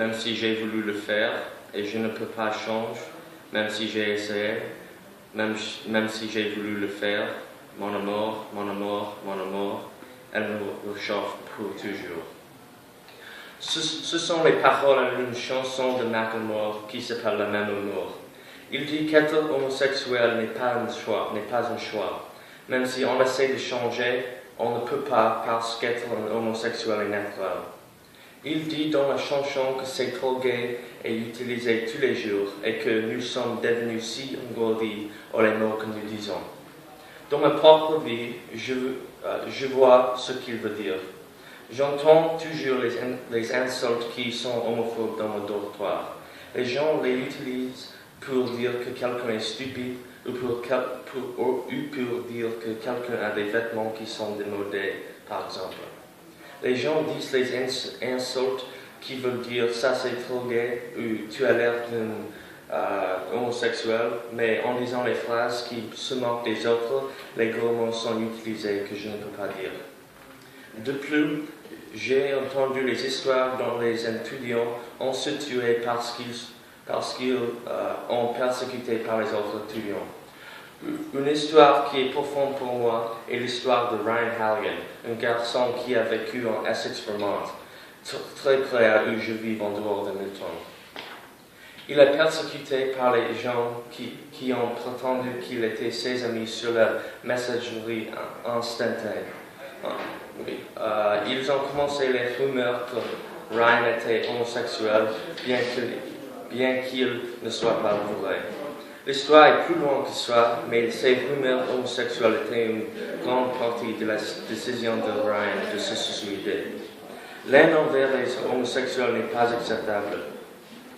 même si j'ai voulu le faire, et je ne peux pas changer, même si j'ai essayé, même si j'ai voulu le faire. Mon amour, mon amour, mon amour, elle me réchauffe pour toujours. Ce sont les paroles d'une chanson de Macklemore qui s'appelle Le même amour. Il dit qu'être homosexuel n'est pas un choix. Même si on essaie de changer, on ne peut pas parce qu'être un homosexuel est naturel. Il dit dans la chanson que c'est trop gay et utilisé tous les jours et que nous sommes devenus si engourdis aux les mots que nous disons. Dans ma propre vie, je vois ce qu'il veut dire. J'entends toujours les insultes qui sont homophobes dans mon dortoir. Les gens les utilisent pour dire que quelqu'un est stupide ou pour dire que quelqu'un a des vêtements qui sont démodés, par exemple. Les gens disent les insultes qui veulent dire ça c'est trop gay ou tu as l'air d'un homosexuel, mais en disant les phrases qui se moquent des autres, les gros mots sont utilisés que je ne peux pas dire. De plus, j'ai entendu les histoires dont les étudiants ont se tué parce qu'ils ont persécuté par les autres étudiants. Une histoire qui est profonde pour moi est l'histoire de Ryan Halligan, un garçon qui a vécu en Essex, Vermont, très près à où je vis en dehors de Milton. Il est persécuté par les gens qui ont prétendu qu'il était ses amis sur la messagerie instantanée. Ils ont commencé les rumeurs que Ryan était homosexuel, bien qu'il ne soit pas vrai. L'histoire est plus longue que ça, mais ces rumeurs homosexuelles étaient une grande partie de la décision de Ryan de se suicider. L'haine envers les homosexuels n'est pas acceptable.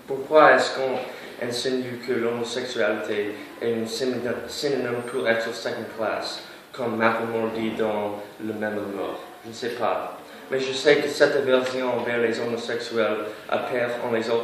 Pourquoi est-ce qu'on enseigne que l'homosexualité est un synonyme pour être second class, comme Macklemore dit dans Le même amour? Je ne sais pas. Mais je sais que cette aversion envers les homosexuels apparaît en les autres